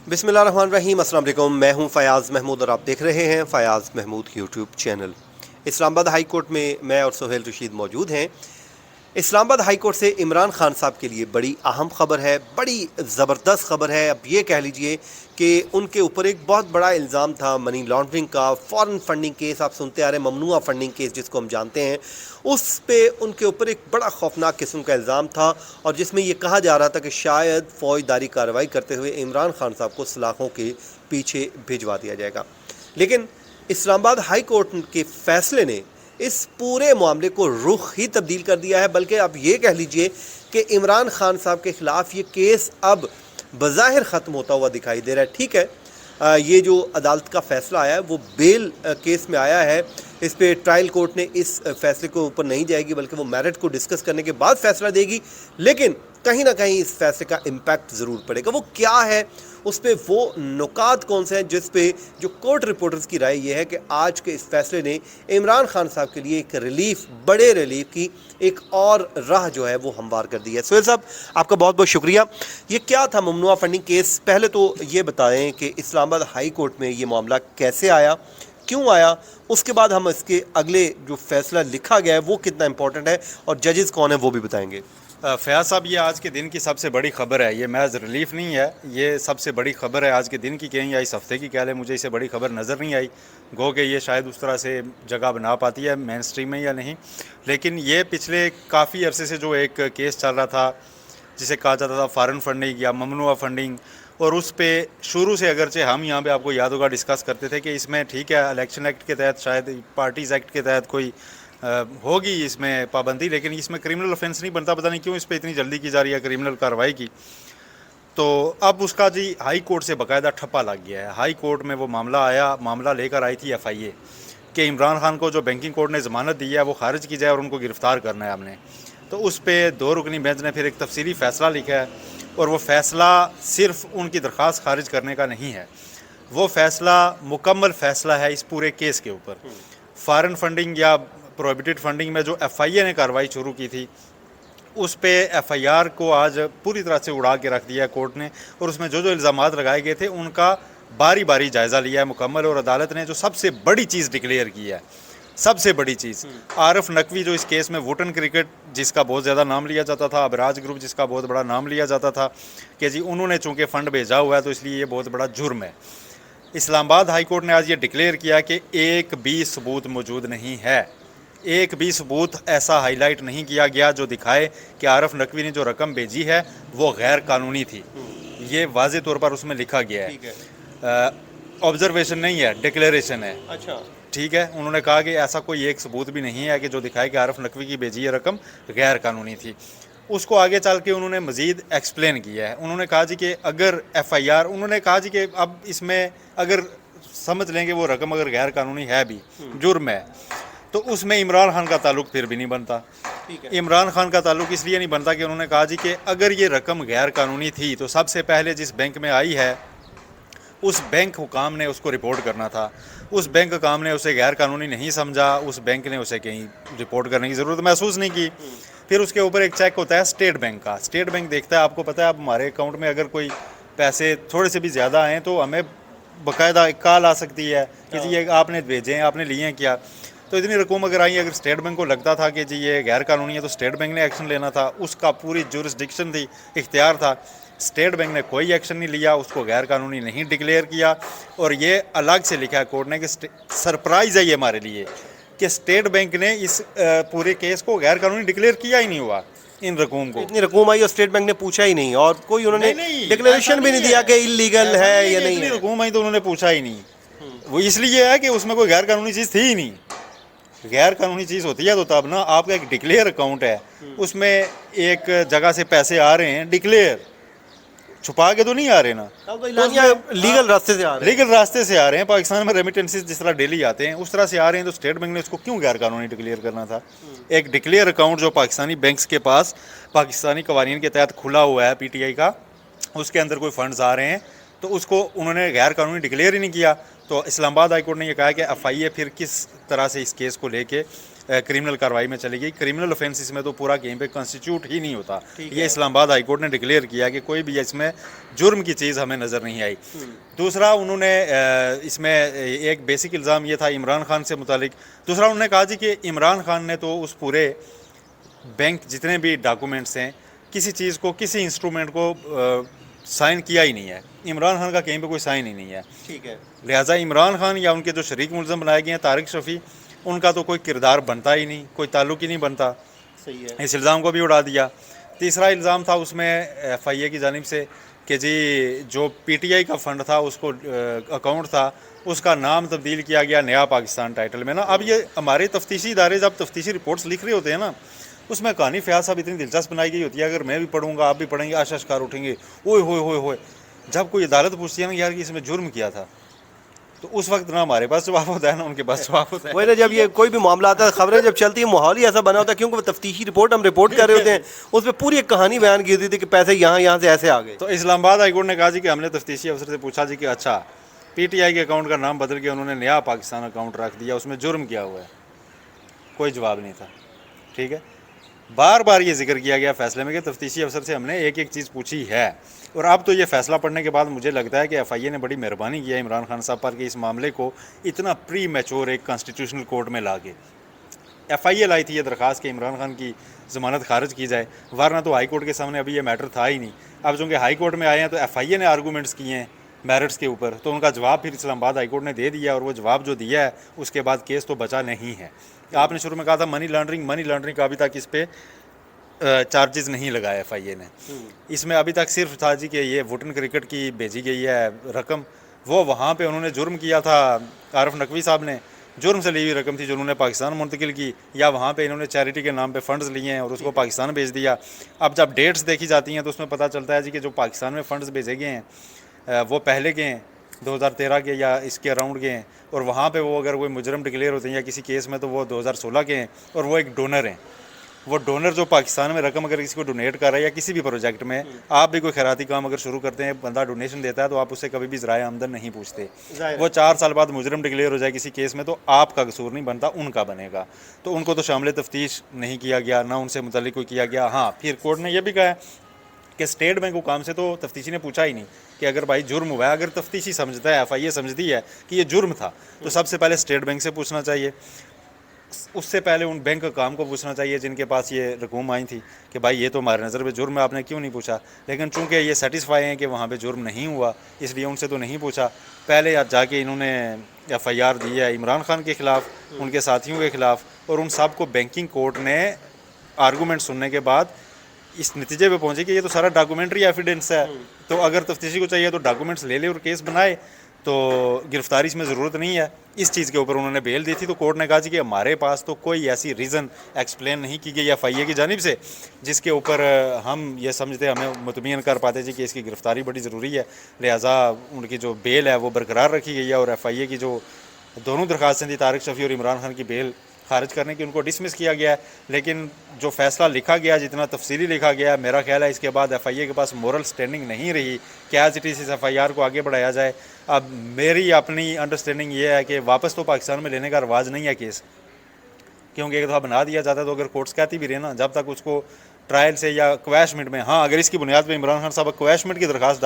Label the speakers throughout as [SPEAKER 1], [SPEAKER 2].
[SPEAKER 1] बिस्मिल्लाहिर्रहमानिर्रहीम, अस्सलाम वालेकुम। मैं हूं फ़याज़ महमूद और आप देख रहे हैं Fayaz Mahmood YouTube channel. Islamabad high court में मैं और सुहेल रशीद मौजूद हैं। इस्लामाबाद हाई कोर्ट से इमरान खान साहब के लिए बड़ी अहम खबर है, बड़ी ज़बरदस्त खबर है। अब ये कह लीजिए कि उनके ऊपर एक बहुत बड़ा इल्ज़ाम था मनी लॉन्ड्रिंग का, फ़ॉरेन फंडिंग केस आप सुनते आ रहे हैं, ममनुआ फंडिंग केस जिसको हम जानते हैं। उस पे उनके ऊपर एक बड़ा खौफनाक किस्म का इल्ज़ाम था और जिसमें ये कहा जा रहा था कि शायद फ़ौजदारी कार्रवाई करते हुए इमरान खान साहब को सलाखों के पीछे भिजवा दिया जाएगा। लेकिन इस्लामाबाद हाई कोर्ट के फ़ैसले ने इस पूरे मामले को रुख ही तब्दील कर दिया है। बल्कि आप ये कह लीजिए कि इमरान खान साहब के ख़िलाफ़ ये केस अब बज़ाहिर ख़त्म होता हुआ दिखाई दे रहा है। ठीक है, ये जो अदालत का फ़ैसला आया है वो बेल केस में आया है। इस पे ट्रायल कोर्ट ने इस फैसले के ऊपर नहीं जाएगी, बल्कि वो मेरिट को डिस्कस करने के बाद फ़ैसला देगी। लेकिन कहीं ना कहीं इस फैसले का इम्पैक्ट ज़रूर पड़ेगा। वो क्या है, उस पर वो नुकात कौन से हैं जिस पे जो कोर्ट रिपोर्टर्स की राय ये है कि आज के इस फैसले ने इमरान खान साहब के लिए एक रिलीफ, बड़े रिलीफ की एक और राह जो है वो हमवार कर दी है। सुहेल साहब, आपका बहुत बहुत शुक्रिया। ये क्या था ममनुआ फंडिंग केस? पहले तो ये बताएं कि इस्लामाबाद हाई कोर्ट में ये मामला कैसे आया, क्यों आया, उसके बाद हम इसके अगले जो फैसला लिखा गया है वो कितना इंपॉर्टेंट है और जजेस कौन है वो भी बताएंगे।
[SPEAKER 2] फयाज साहब, ये आज के दिन की सबसे बड़ी खबर है। ये महज रिलीफ नहीं है, ये सबसे बड़ी खबर है आज के दिन की कहें या इस हफ्ते की कह लें। मुझे इससे बड़ी खबर नज़र नहीं आई। गो कि ये शायद उस तरह से जगह बना पाती है मेन स्ट्रीम में या नहीं। लेकिन ये पिछले काफ़ी अरसे से जो एक केस चल रहा था जिसे कहा जाता था फॉरेन फंडिंग या ममनुआ फंडिंग, और उस पे शुरू से अगरचे हम यहाँ पे आपको याद होगा डिस्कस करते थे कि इसमें ठीक है इलेक्शन एक्ट के तहत, शायद पार्टीज़ एक्ट के तहत कोई होगी इसमें पाबंदी, लेकिन इसमें क्रिमिनल ऑफेंस नहीं बनता। पता नहीं क्यों इस पर इतनी जल्दी की जा रही है क्रिमिनल कार्रवाई की। तो अब उसका जी हाई कोर्ट से बाकायदा ठप्पा लग गया है। हाई कोर्ट में वो मामला आया, मामला लेकर आई थी FIA कि इमरान खान को जो बैंकिंग कोर्ट ने ज़मानत दी है वो खारिज की जाए और उनको गिरफ़्तार करना है हमने। तो उस पर 2 रुकनी बेंच ने फिर एक तफसीली फ़ैसला लिखा है और वो फ़ैसला सिर्फ उनकी दरख्वास्त खारिज करने का नहीं है, वो फ़ैसला मुकम्मल फ़ैसला है इस पूरे केस के ऊपर। फॉरेन फंडिंग या प्रोहिबिटेड फंडिंग में जो FIA ने कार्रवाई शुरू की थी उस पे FIR को आज पूरी तरह से उड़ा के रख दिया है कोर्ट ने, और उसमें जो जो इल्ज़ामात लगाए गए थे उनका बारी बारी जायज़ा लिया है मुकम्मल। और अदालत ने जो सबसे बड़ी चीज़ डिक्लेयर की है, सबसे बड़ी चीज़, आरिफ नकवी जो इस केस में वुटन क्रिकेट जिसका बहुत ज़्यादा नाम लिया जाता था, अबराज ग्रुप जिसका बहुत बड़ा नाम लिया जाता था कि जी उन्होंने चूँकि फ़ंड भेजा हुआ है तो इसलिए ये बहुत बड़ा जुर्म है। इस्लामाबाद हाई कोर्ट ने आज ये डिक्लेयर किया कि एक भी सबूत मौजूद नहीं है, एक भी सबूत ऐसा हाईलाइट नहीं किया गया जो दिखाए कि आरिफ नकवी ने जो रकम भेजी है वो गैर कानूनी थी। ये वाज़े तौर पर उसमें लिखा गया है, ऑब्जर्वेशन नहीं है, डिक्लेरेशन है।
[SPEAKER 1] अच्छा,
[SPEAKER 2] ठीक है, उन्होंने कहा कि ऐसा कोई एक सबूत भी नहीं है कि जो दिखाए कि आरिफ नकवी की भेजी ये रकम गैर कानूनी थी। उसको आगे चल के उन्होंने मज़ीद एक्सप्लेन किया है। उन्होंने कहा जी कि अगर FIR, उन्होंने कहा जी कि अब इसमें अगर समझ लेंगे वो रकम अगर गैर कानूनी है भी, जुर्म है, तो उसमें इमरान खान का ताल्लुक फिर भी नहीं बनता।
[SPEAKER 1] ठीक है।
[SPEAKER 2] इमरान खान का ताल्लुक इसलिए नहीं बनता कि उन्होंने कहा जी कि अगर ये रकम गैर कानूनी थी तो सबसे पहले जिस बैंक में आई है उस बैंक हुकाम ने उसको रिपोर्ट करना था। उस बैंक हुकाम ने उसे गैर कानूनी नहीं समझा, उस बैंक ने उसे कहीं रिपोर्ट करने की ज़रूरत महसूस नहीं की। फिर उसके ऊपर एक चेक होता है स्टेट बैंक का। स्टेट बैंक देखता है, आपको पता है, अब हमारे अकाउंट में अगर कोई पैसे थोड़े से भी ज़्यादा आएँ तो हमें बाकायदा एक कॉल आ सकती है कि जी ये आपने भेजे हैं, आपने लिए हैं क्या। तो इतनी रकम अगर आई, अगर स्टेट बैंक को लगता था कि जी ये गैर कानूनी है तो स्टेट बैंक ने एक्शन लेना था, उसका पूरी जुरिस्डिक्शन थी, इख्तियार था। स्टेट बैंक ने कोई एक्शन नहीं लिया, उसको गैर कानूनी नहीं डिक्लेयर किया। और ये अलग से लिखा है कोर्ट ने कि सरप्राइज़ है ये हमारे लिए कि स्टेट बैंक ने इस पूरे केस को गैर कानूनी डिक्लेयर किया ही नहीं हुआ। इन रकूम को
[SPEAKER 1] इतनी रकूम आई और स्टेट बैंक ने पूछा ही नहीं और कोई उन्होंने डिक्लेरेशन भी नहीं दिया कि इलीगल है या नहीं
[SPEAKER 2] इतनी
[SPEAKER 1] है।
[SPEAKER 2] रकूम आई तो उन्होंने पूछा ही नहीं। वो इसलिए है कि उसमें कोई गैर कानूनी चीज़ थी ही नहीं। गैर कानूनी चीज़ होती है तो तब ना, आपका एक डिक्लेयर अकाउंट है, उसमें एक जगह से पैसे आ रहे हैं, डिक्लेयर छुपा के तो नहीं आ रहे ना,
[SPEAKER 1] तो लीगल रास्ते से आ रहे हैं।
[SPEAKER 2] लीगल रास्ते से आ रहे हैं। पाकिस्तान में रेमिटेंसेस जिस तरह डेली आते हैं उस तरह से आ रहे हैं, तो स्टेट बैंक ने उसको क्यों गैर कानूनी डिक्लेयर करना था। एक डिक्लेयर अकाउंट जो पाकिस्तानी बैंक्स के पास पाकिस्तानी कवानीन के तहत खुला हुआ है PTI का, उसके अंदर कोई फंड्स आ रहे हैं तो उसको उन्होंने गैर कानूनी डिक्लेयर ही नहीं किया। तो इस्लामाबाद हाई कोर्ट ने यह कहा कि FIA फिर किस तरह से इस केस को लेके क्रिमिनल कार्रवाई में चली गई। क्रिमिनल ऑफेंसेस में तो पूरा कहीं पे कॉन्स्टिट्यूट ही नहीं होता।
[SPEAKER 1] ठीक
[SPEAKER 2] ये
[SPEAKER 1] है।
[SPEAKER 2] इस्लामाबाद हाई कोर्ट ने डिक्लेयर किया कि कोई भी इसमें जुर्म की चीज़ हमें नज़र नहीं आई। दूसरा उन्होंने इसमें एक बेसिक इल्ज़ाम ये था इमरान खान से मुतालिक। दूसरा उन्होंने कहा जी कि इमरान खान ने तो उस पूरे बैंक जितने भी डॉक्यूमेंट्स हैं किसी चीज़ को, किसी इंस्ट्रूमेंट को साइन किया ही नहीं है। इमरान खान का कहीं पे कोई साइन ही नहीं है।
[SPEAKER 1] ठीक है।
[SPEAKER 2] लिहाजा इमरान खान या उनके जो शरीक मुलज़म बनाए गए हैं तारिक शफ़ी, उनका तो कोई किरदार बनता ही नहीं, कोई ताल्लुक ही नहीं बनता।
[SPEAKER 1] सही है।
[SPEAKER 2] इस इल्ज़ाम को भी उड़ा दिया। तीसरा इल्ज़ाम था उसमें FIA की जानिब से कि जी जो PTI का फ़ंड था, उसको अकाउंट था, उसका नाम तब्दील किया गया नया पाकिस्तान टाइटल में ना। अब ये हमारे तफ्तीशी इदारे जब तफ्तीशी रिपोर्ट्स लिख रहे होते हैं ना, उसमें कहानी फ़याज़ साहब इतनी दिलचस्प बनाई गई होती है, अगर मैं भी पढ़ूंगा, आप भी पढ़ेंगे, आशाशकार उठेंगे, ओए होए होए होए। जब कोई अदालत पूछती है ना यार कि इसमें जुर्म किया था, तो उस वक्त ना हमारे पास जवाब होता है ना उनके पास जवाब होता है।
[SPEAKER 1] वही ना, जब ये कोई भी मामला आता है, खबरें जब चलती है, माहौल ही ऐसा बना होता है, क्योंकि वो तफ्तीशी रिपोर्ट हम रिपोर्ट कर रहे होते हैं, उसमें पूरी एक कहानी बयान की होती थी कि पैसे यहाँ से ऐसे आ गए।
[SPEAKER 2] तो इस्लामाबाद हाई कोर्ट ने कहा जी कि हमने तफ्तीशी अफसर से पूछा जी कि अच्छा PTI के अकाउंट का नाम बदल के उन्होंने नया पाकिस्तान अकाउंट रख दिया, उसमें जुर्म किया हुआ है? कोई जवाब नहीं था। ठीक है, बार बार ये जिक्र किया गया फैसले में कि तफ्तीशी अफसर से हमने एक एक चीज़ पूछी है। और अब तो ये फैसला पढ़ने के बाद मुझे लगता है कि FIA ने बड़ी मेहरबानी किया इमरान खान साहब पर कि इस मामले को इतना प्री मैच्योर एक कॉन्स्टिट्यूशनल कोर्ट में ला के FIA लाई थी ये दरख्वास्त कि इमरान खान की ज़मानत खारिज की जाए, वरना तो हाई कोर्ट के सामने अभी ये मैटर था ही नहीं। अब चूँकि हाई कोर्ट में आए हैं तो FIA ने आर्गूमेंट्स किए हैं मेरिट्स के ऊपर, तो उनका जवाब फिर इस्लामाबाद हाई कोर्ट ने दे दिया, और वो जवाब जो दिया है उसके बाद केस तो बचा नहीं है। आपने शुरू में कहा था मनी लॉन्ड्रिंग का अभी तक इस पर चार्जेस नहीं लगाया FIA ने। इसमें अभी तक सिर्फ था जी कि ये वुटन क्रिकेट की भेजी गई है रकम, वो वहाँ पे उन्होंने जुर्म किया था, आरिफ नकवी साहब ने जुर्म से ली हुई रकम थी जो उन्होंने पाकिस्तान मुंतकिल की, या वहाँ पे इन्होंने चैरिटी के नाम पे फ़ंड्स लिए हैं और उसको पाकिस्तान भेज दिया। अब जब डेट्स देखी जाती हैं तो उसमें पता चलता है जी कि जो पाकिस्तान में फ़ंड्स भेजे गए हैं वो पहले के हैं, 2013 के या इसके अराउंड के हैं, और वहाँ पे वो अगर कोई मुजरम डिक्लेयर होते हैं या किसी केस में तो वो 2016 के हैं, और वो एक डोनर हैं। वो डोनर जो पाकिस्तान में रकम अगर किसी को डोनेट कर रहा है या किसी भी प्रोजेक्ट में, आप भी कोई खैराती काम अगर शुरू करते हैं, बंदा डोनेशन देता है, तो आप उससे कभी भी ज़राए आमदन नहीं पूछते। वो 4 साल बाद मुजरम डिक्लेयर हो जाए किसी केस में तो आपका कसूर नहीं बनता, उनका बनेगा। तो उनको तो शामिल तफ्तीश नहीं किया गया, ना उनसे मुतल्लिक कोई किया गया। हाँ, फिर कोर्ट ने यह भी कहा कि स्टेट बैंक हुकाम से तो तफ्तीशी ने पूछा ही नहीं कि अगर भाई जुर्म हुआ है, अगर तफ्तीशी समझता है, FIA समझती है कि ये जुर्म था, तो सबसे पहले स्टेट बैंक से पूछना चाहिए। उससे पहले उन बैंक काम को पूछना चाहिए जिनके पास ये रकूम आई थी कि भाई ये तो हमारे नज़र में जुर्म है, आपने क्यों नहीं पूछा। लेकिन चूंकि ये सेटिस्फाई हैं कि वहाँ पे जुर्म नहीं हुआ, इसलिए उनसे तो नहीं पूछा। पहले जाके इन्होंने FIR दी है इमरान खान के ख़िलाफ़, उनके साथियों के ख़िलाफ़, और उन सब को बैंकिंग कोर्ट ने आर्गूमेंट सुनने के बाद इस नतीजे पे पहुँचे कि ये तो सारा डॉक्यूमेंट्री एविडेंस है, तो अगर तफ्तीशी को चाहिए तो डॉक्यूमेंट्स ले ले और केस बनाए, तो गिरफ्तारी इसमें ज़रूरत नहीं है। इस चीज़ के ऊपर उन्होंने बेल दी थी, तो कोर्ट ने कहा जी कि हमारे पास तो कोई ऐसी रीज़न एक्सप्लेन नहीं की गई FIA की जानिब से जिसके ऊपर हम ये समझते हमें मुतमिन कर पाते जी कि इसकी गिरफ्तारी बड़ी ज़रूरी है। लिहाजा उनकी जो बेल है वो बरकरार रखी गई है, और FIA की जो दोनों दरख्वास्तें थी तारिक शफ़ी और इमरान खान की बेल खारिज करने की, उनको डिसमिस किया गया है। लेकिन जो फैसला लिखा गया, जितना तफसीली लिखा गया, मेरा ख्याल है इसके बाद FIA के पास मोरल स्टैंडिंग नहीं रही कि एज इट इज़ इस FIR को आगे बढ़ाया जाए। अब मेरी अपनी अंडरस्टैंडिंग ये है कि वापस तो पाकिस्तान में लेने का रवाज नहीं है केस, क्योंकि एक दफ़ा बना दिया जाता है तो अगर कोर्ट्स कहती भी रहे ना, जब तक उसको ट्रायल से या क्वैशमेंट में, हाँ अगर इसकी बुनियाद पे इमरान खान साहब क्वैशमेंट की दरखास्त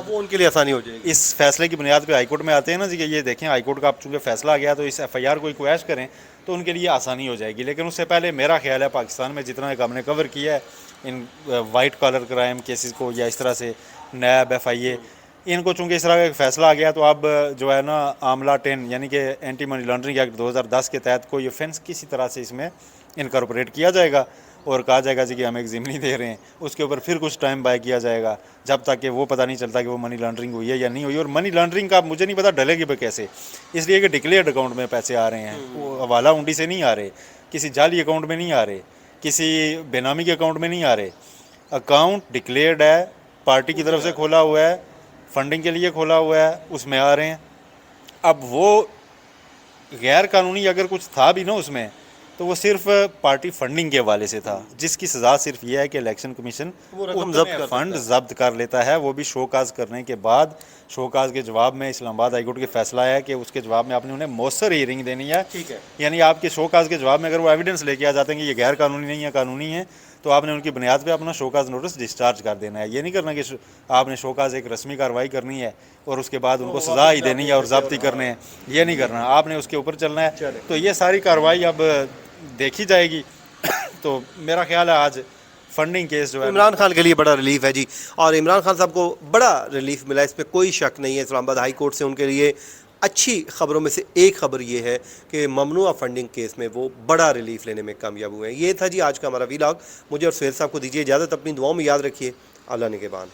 [SPEAKER 1] वो उनके लिए आसानी हो जाएगी।
[SPEAKER 2] इस फैसले की बुनियाद पे हाईकोर्ट में आते हैं ना जी कि ये देखें हाईकोर्ट का अब चूँकि फैसला आ गया तो इस FIR को क्वैश करें, तो उनके लिए आसानी हो जाएगी। लेकिन उससे पहले मेरा ख्याल है पाकिस्तान में जितना एक हमने कवर किया है in white collar crime cases को, या इस तरह से नैब FIA, इनको चूँकि इस तरह का एक फ़ैसला आ गया तो अब जो है ना आमला 10 यानी कि एंटी मनी लॉन्ड्रिंग एक्ट 2010 के तहत कोई ऑफेंस किसी तरह से इसमें इनकॉर्पोरेट किया जाएगा और कहा जाएगा जी कि हम एक ज़िम्नी दे रहे हैं, उसके ऊपर फिर कुछ टाइम बाय किया जाएगा जब तक कि वो पता नहीं चलता कि वो मनी लॉन्ड्रिंग हुई है या नहीं हुई। और मनी लॉन्ड्रिंग का मुझे नहीं पता डलेगी पे कैसे, इसलिए कि डिक्लेयर्ड अकाउंट में पैसे आ रहे हैं, वो हवाला उंडी से नहीं आ रहे, किसी जाली अकाउंट में नहीं आ रहे, किसी बेनामी के अकाउंट में नहीं आ रहे। अकाउंट डिक्लेयर्ड है, पार्टी की तरफ से खोला हुआ है, फंडिंग के लिए खोला हुआ है, उसमें आ रहे हैं। अब वो गैर कानूनी अगर कुछ था भी ना उसमें, तो वो सिर्फ पार्टी फंडिंग के हवाले से था, जिसकी सज़ा सिर्फ ये है कि इलेक्शन कमीशन
[SPEAKER 1] वो रकम
[SPEAKER 2] उतने
[SPEAKER 1] जब्त कर
[SPEAKER 2] फंड
[SPEAKER 1] देता है।
[SPEAKER 2] जब्त कर लेता है, वो भी शोकाज करने के बाद। शोकाज के जवाब में इस्लामाबाद हाई कोर्ट के फैसला है कि उसके जवाब में आपने उन्हें मौसर हीयरिंग देनी है।
[SPEAKER 1] ठीक है।
[SPEAKER 2] यानी आपके शोकाज के जवाब में अगर वो एविडेंस लेके आ जाते हैं कि ये गैर कानूनी नहीं है, कानूनी है, तो आपने उनकी बुनियाद पे अपना शोकाज नोटिस डिस्चार्ज कर देना है। ये नहीं करना कि आपने शोकाज एक रस्मी कार्रवाई करनी है और उसके बाद उनको सज़ा ही देनी है और जब्ती करने हैं, ये नहीं करना, आपने उसके ऊपर चलना है। तो ये सारी कार्रवाई अब देखी जाएगी। तो मेरा ख्याल है आज फंडिंग केस जो है
[SPEAKER 1] इमरान खान के लिए बड़ा रिलीफ है जी, और इमरान खान साहब को बड़ा रिलीफ मिला, इस पर कोई शक नहीं है। इस्लामाबाद हाई कोर्ट से उनके लिए अच्छी खबरों में से एक खबर ये है कि ममनुआ फंडिंग केस में वो बड़ा रिलीफ लेने में कामयाब हुए हैं। ये था जी आज का हमारा वीलॉग। मुझे और सुहेल साहब को दीजिए इजाज़त, अपनी दुआओं में याद रखिए। अल्लाह निगहबान।